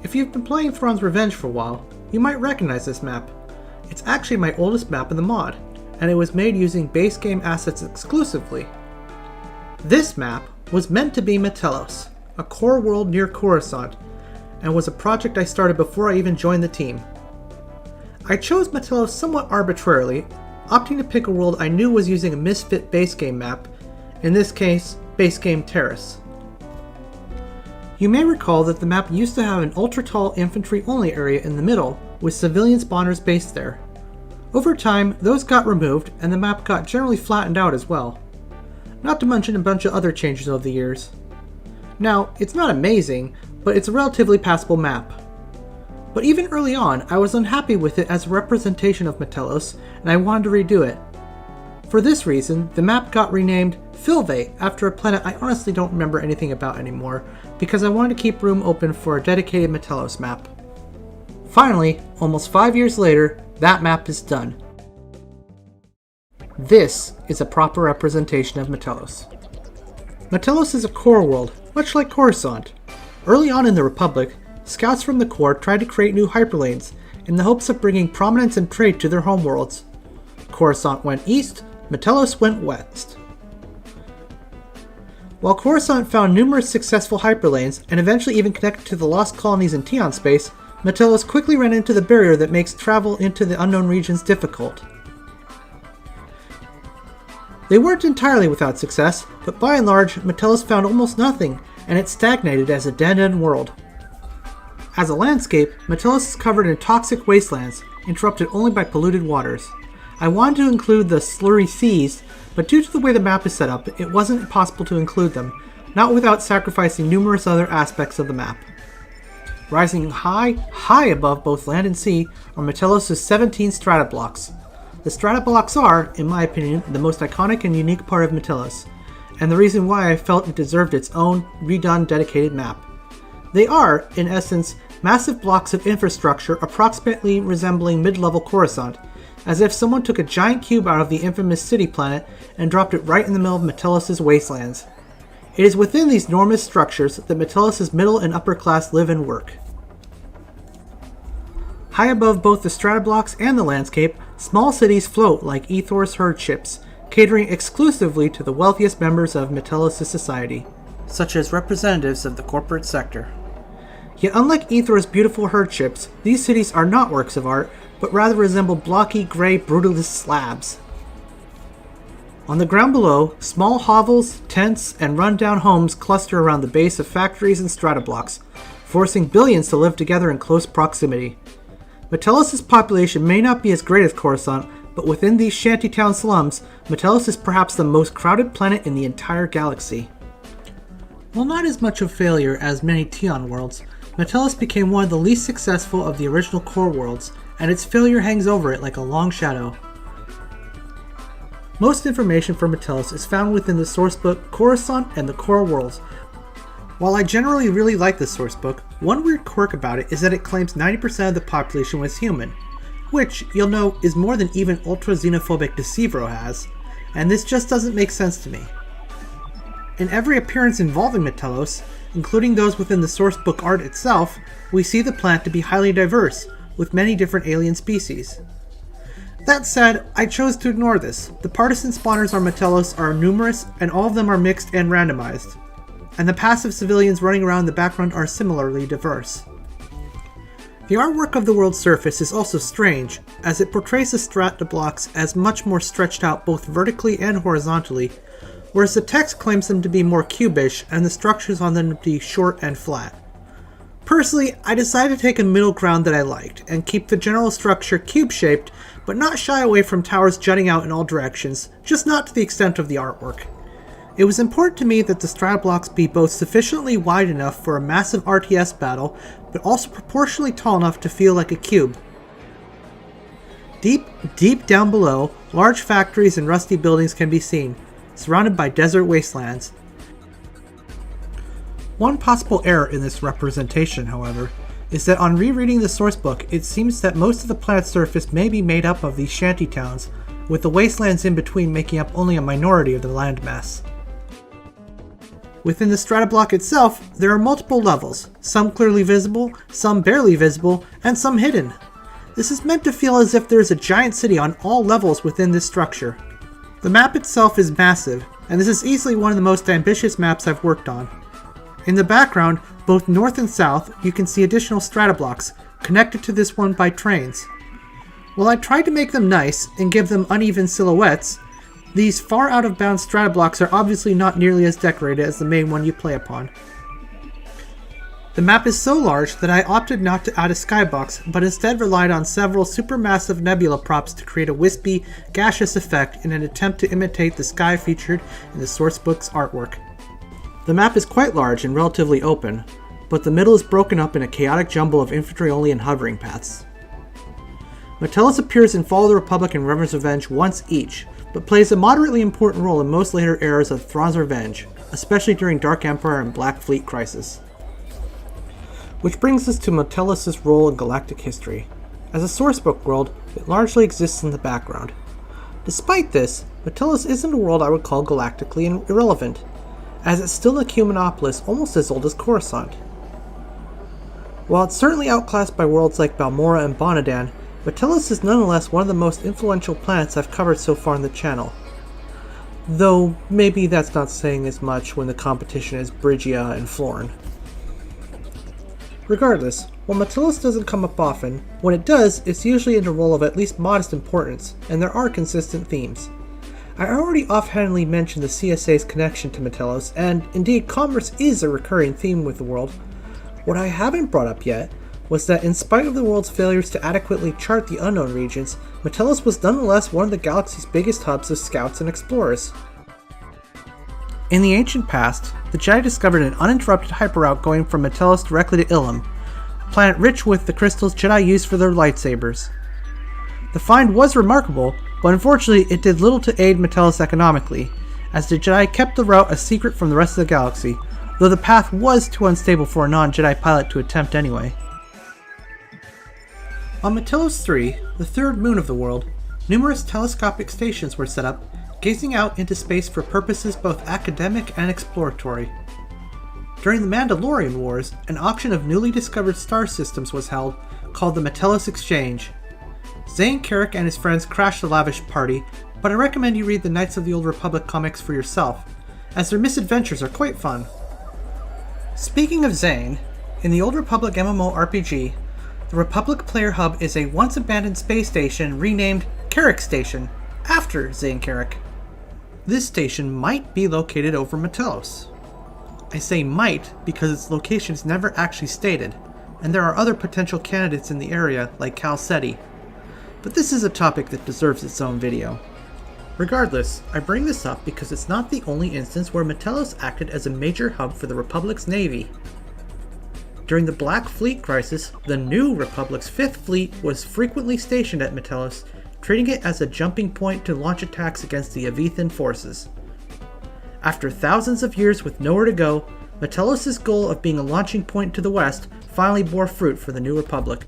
If you've been playing Thrawn's Revenge for a while, you might recognize this map. It's actually my oldest map in the mod, and it was made using base game assets exclusively. This map was meant to be Metellos, a core world near Coruscant, and was a project I started before I even joined the team. I chose Metellos somewhat arbitrarily, opting to pick a world I knew was using a misfit base game map, in this case, base game Terrace. You may recall that the map used to have an ultra-tall infantry-only area in the middle, with civilian spawners based there. Over time, those got removed, and the map got generally flattened out as well. Not to mention a bunch of other changes over the years. Now, it's not amazing, but it's a relatively passable map. But even early on, I was unhappy with it as a representation of Metellos, and I wanted to redo it. For this reason, the map got renamed Filve after a planet I honestly don't remember anything about anymore, because I wanted to keep room open for a dedicated Metellos map. Finally, almost 5 years later, that map is done. This is a proper representation of Metellos. Metellos is a core world, much like Coruscant. Early on in the Republic, scouts from the core tried to create new hyperlanes in the hopes of bringing prominence and trade to their homeworlds. Coruscant went east, Metellos went west. While Coruscant found numerous successful hyperlanes and eventually even connected to the lost colonies in Tion space, Metellos quickly ran into the barrier that makes travel into the unknown regions difficult. They weren't entirely without success, but by and large, Metellos found almost nothing, and it stagnated as a dead-end world. As a landscape, Metellos is covered in toxic wastelands, interrupted only by polluted waters. I wanted to include the slurry seas, but due to the way the map is set up, it wasn't possible to include them, not without sacrificing numerous other aspects of the map. Rising high above both land and sea are Metellos' 17 stratablocks. The stratablocks are, in my opinion, the most iconic and unique part of Metellos, and the reason why I felt it deserved its own, redone, dedicated map. They are, in essence, massive blocks of infrastructure approximately resembling mid-level Coruscant, as if someone took a giant cube out of the infamous city planet and dropped it right in the middle of Metellos' wastelands. It is within these enormous structures that Metellos' middle and upper class live and work. High above both the stratablocks and the landscape, small cities float like Ethor's herd ships, catering exclusively to the wealthiest members of Metellos' society, such as representatives of the corporate sector. Yet unlike Ethor's beautiful herd ships, these cities are not works of art, but rather resemble blocky, grey, brutalist slabs. On the ground below, small hovels, tents, and run-down homes cluster around the base of factories and stratablocks, forcing billions to live together in close proximity. Metellos' population may not be as great as Coruscant, but within these shantytown slums, Metellos is perhaps the most crowded planet in the entire galaxy. While not as much of a failure as many Tion worlds, Metellos became one of the least successful of the original core worlds, and its failure hangs over it like a long shadow. Most information for Metellos is found within the sourcebook Coruscant and the Core Worlds. While I generally really like the sourcebook, one weird quirk about it is that it claims 90% of the population was human, which, you'll know, is more than even ultra-xenophobic Deceiver has, and this just doesn't make sense to me. In every appearance involving Metellos, including those within the sourcebook art itself, we see the planet to be highly diverse, with many different alien species. That said, I chose to ignore this. The partisan spawners on Metellos are numerous, and all of them are mixed and randomized. And the passive civilians running around in the background are similarly diverse. The artwork of the world's surface is also strange, as it portrays the stratablocks as much more stretched out both vertically and horizontally, whereas the text claims them to be more cubish and the structures on them to be short and flat. Personally, I decided to take a middle ground that I liked, and keep the general structure cube-shaped, but not shy away from towers jutting out in all directions, just not to the extent of the artwork. It was important to me that the stratablocks be both sufficiently wide enough for a massive RTS battle, but also proportionally tall enough to feel like a cube. Deep down below, large factories and rusty buildings can be seen, surrounded by desert wastelands. One possible error in this representation, however, is that on rereading the sourcebook, it seems that most of the planet's surface may be made up of these shantytowns, with the wastelands in between making up only a minority of the landmass. Within the stratoblock itself, there are multiple levels, some clearly visible, some barely visible, and some hidden. This is meant to feel as if there is a giant city on all levels within this structure. The map itself is massive, and this is easily one of the most ambitious maps I've worked on. In the background, both north and south, you can see additional stratoblocks, connected to this one by trains. While I tried to make them nice and give them uneven silhouettes, these far out of bounds stratoblocks are obviously not nearly as decorated as the main one you play upon. The map is so large that I opted not to add a skybox, but instead relied on several supermassive nebula props to create a wispy, gaseous effect in an attempt to imitate the sky featured in the sourcebook's artwork. The map is quite large and relatively open, but the middle is broken up in a chaotic jumble of infantry-only and hovering paths. Matellos appears in Fall of the Republic and Revan's Revenge once each, but plays a moderately important role in most later eras of Thrawn's Revenge, especially during Dark Empire and Black Fleet Crisis. Which brings us to Matellos' role in galactic history. As a sourcebook world, it largely exists in the background. Despite this, Metellos isn't a world I would call galactically irrelevant, as it's still a humanopolis almost as old as Coruscant. While it's certainly outclassed by worlds like Balmorra and Bonadan, Metellos is nonetheless one of the most influential planets I've covered so far on the channel. Though maybe that's not saying as much when the competition is Brygia and Florin. Regardless, while Metellos doesn't come up often, when it does, it's usually in a role of at least modest importance, and there are consistent themes. I already offhandedly mentioned the CSA's connection to Metellos, and indeed commerce is a recurring theme with the world. What I haven't brought up yet was that in spite of the world's failures to adequately chart the unknown regions, Metellos was nonetheless one of the galaxy's biggest hubs of scouts and explorers. In the ancient past, the Jedi discovered an uninterrupted hyperroute going from Metellos directly to Ilum, a planet rich with the crystals Jedi used for their lightsabers. The find was remarkable, but unfortunately it did little to aid Metellos economically, as the Jedi kept the route a secret from the rest of the galaxy, though the path was too unstable for a non-Jedi pilot to attempt anyway. On Metellos 3, the third moon of the world, numerous telescopic stations were set up, gazing out into space for purposes both academic and exploratory. During the Mandalorian Wars, an auction of newly discovered star systems was held, called the Metellos Exchange. Zane Carrick and his friends crashed the lavish party, but I recommend you read the Knights of the Old Republic comics for yourself, as their misadventures are quite fun. Speaking of Zane, in the Old Republic MMORPG, the Republic Player Hub is a once-abandoned space station renamed Carrick Station, after Zane Carrick. This station might be located over Metellos. I say might because its location is never actually stated, and there are other potential candidates in the area like Cal Ceti. But this is a topic that deserves its own video. Regardless, I bring this up because it's not the only instance where Metellos acted as a major hub for the Republic's navy. During the Black Fleet Crisis, the new Republic's 5th Fleet was frequently stationed at Metellos, treating it as a jumping point to launch attacks against the Avethan forces. After thousands of years with nowhere to go, Metellos' goal of being a launching point to the west finally bore fruit for the New Republic.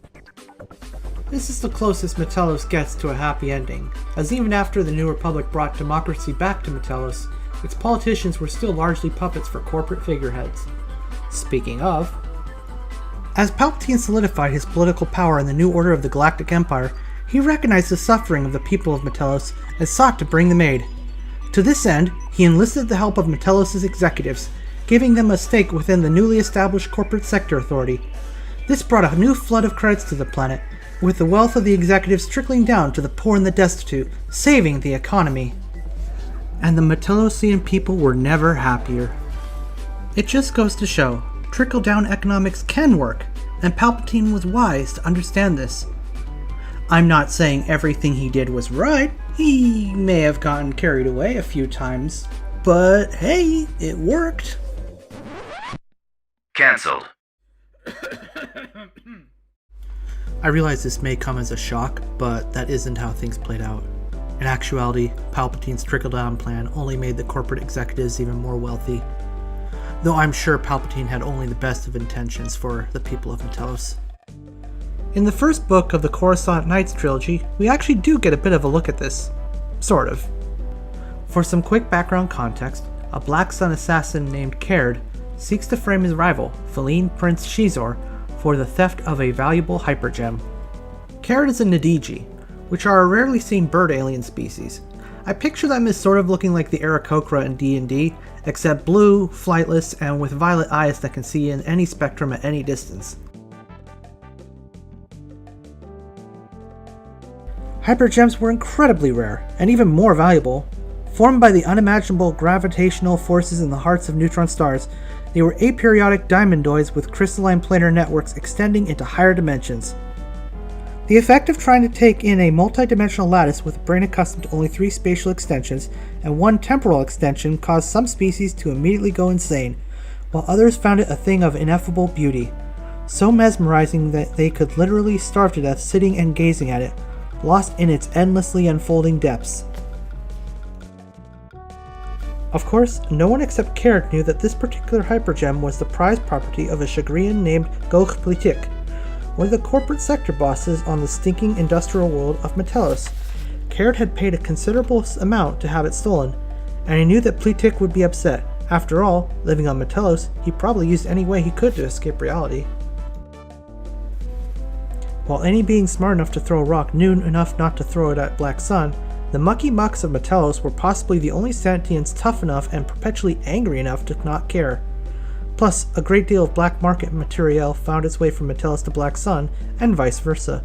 This is the closest Metellos gets to a happy ending, as even after the New Republic brought democracy back to Metellos, its politicians were still largely puppets for corporate figureheads. Speaking of, as Palpatine solidified his political power in the new order of the Galactic Empire, he recognized the suffering of the people of Metellos and sought to bring them aid. To this end, he enlisted the help of Metellos' executives, giving them a stake within the newly established Corporate Sector Authority. This brought a new flood of credits to the planet, with the wealth of the executives trickling down to the poor and the destitute, saving the economy. And the Metellosian people were never happier. It just goes to show, trickle-down economics can work, and Palpatine was wise to understand this. I'm not saying everything he did was right, he may have gotten carried away a few times, but hey, it worked. Cancelled. I realize this may come as a shock, but that isn't how things played out. In actuality, Palpatine's trickle-down plan only made the corporate executives even more wealthy. Though I'm sure Palpatine had only the best of intentions for the people of Metellos. In the first book of the Coruscant Knights trilogy, we actually do get a bit of a look at this. Sort of. For some quick background context, a Black Sun assassin named Caird seeks to frame his rival, Feline Prince Shizor, for the theft of a valuable hypergem. Caird is a Nadiji, which are a rarely seen bird alien species. I picture them as sort of looking like the Aarakocra in D&D, except blue, flightless, and with violet eyes that can see in any spectrum at any distance. Hypergems were incredibly rare, and even more valuable. Formed by the unimaginable gravitational forces in the hearts of neutron stars, they were aperiodic diamondoids with crystalline planar networks extending into higher dimensions. The effect of trying to take in a multi-dimensional lattice with a brain accustomed to only 3 spatial extensions and 1 temporal extension caused some species to immediately go insane, while others found it a thing of ineffable beauty, so mesmerizing that they could literally starve to death sitting and gazing at it, lost in its endlessly unfolding depths. Of course, no one except Caird knew that this particular hypergem was the prized property of a Chagrian named Gogh Plitik, one of the corporate sector bosses on the stinking industrial world of Metellos. Caird had paid a considerable amount to have it stolen, and he knew that Plitik would be upset. After all, living on Metellos, he probably used any way he could to escape reality. While any being smart enough to throw a rock knew enough not to throw it at Black Sun, the mucky mucks of Metellos were possibly the only sentients tough enough and perpetually angry enough to not care. Plus, a great deal of black market materiel found its way from Metellos to Black Sun, and vice versa.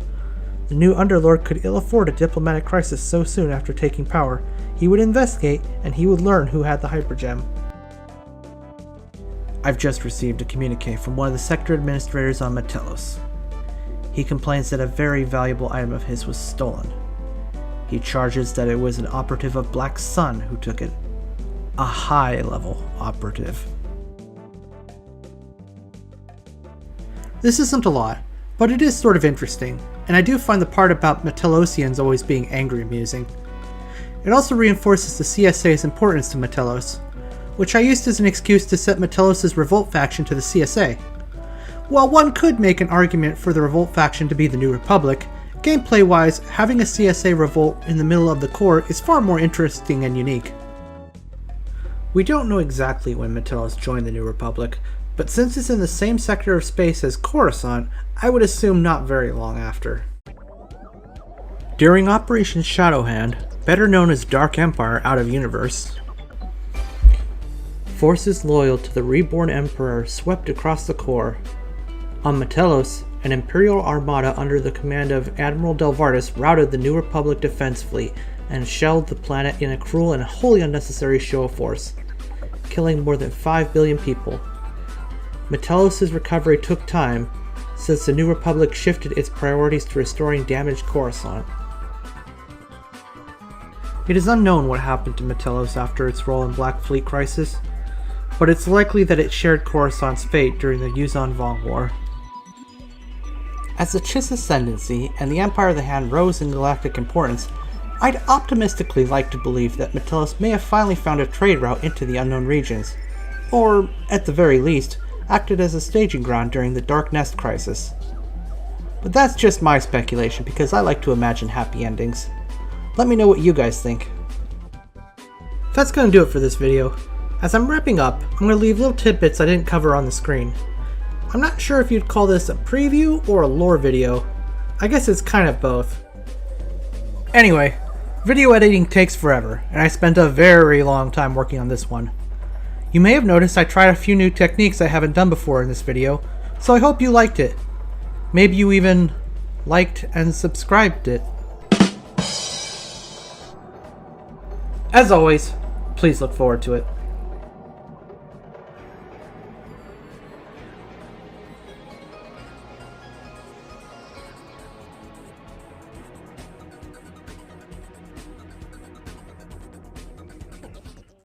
The new Underlord could ill afford a diplomatic crisis so soon after taking power. He would investigate, and he would learn who had the hypergem. I've just received a communique from one of the sector administrators on Metellos. He complains that a very valuable item of his was stolen. He charges that it was an operative of Black Sun who took it. A high-level operative. This isn't a lot, but it is sort of interesting, and I do find the part about Metellosians always being angry amusing. It also reinforces the CSA's importance to Metellos, which I used as an excuse to set Metellos' revolt faction to the CSA. While one could make an argument for the revolt faction to be the New Republic, gameplay-wise, having a CSA revolt in the middle of the core is far more interesting and unique. We don't know exactly when Metellos joined the New Republic, but since it's in the same sector of space as Coruscant, I would assume not very long after. During Operation Shadowhand, better known as Dark Empire out of universe, forces loyal to the reborn Emperor swept across the core. On Metellos, an Imperial armada under the command of Admiral Delvardus routed the New Republic defense fleet and shelled the planet in a cruel and wholly unnecessary show of force, killing more than 5 billion people. Metellos' recovery took time, since the New Republic shifted its priorities to restoring damaged Coruscant. It is unknown what happened to Metellos after its role in Black Fleet Crisis, but it's likely that it shared Coruscant's fate during the Yuzan-Vong War. As the Chiss ascendancy and the Empire of the Hand rose in galactic importance, I'd optimistically like to believe that Metellos may have finally found a trade route into the unknown regions, or, at the very least, acted as a staging ground during the Dark Nest crisis. But that's just my speculation because I like to imagine happy endings. Let me know what you guys think. That's going to do it for this video. As I'm wrapping up, I'm going to leave little tidbits I didn't cover on the screen. I'm not sure if you'd call this a preview or a lore video. I guess it's kind of both. Anyway, video editing takes forever, and I spent a very long time working on this one. You may have noticed I tried a few new techniques I haven't done before in this video, so I hope you liked it. Maybe you even liked and subscribed it. As always, please look forward to it.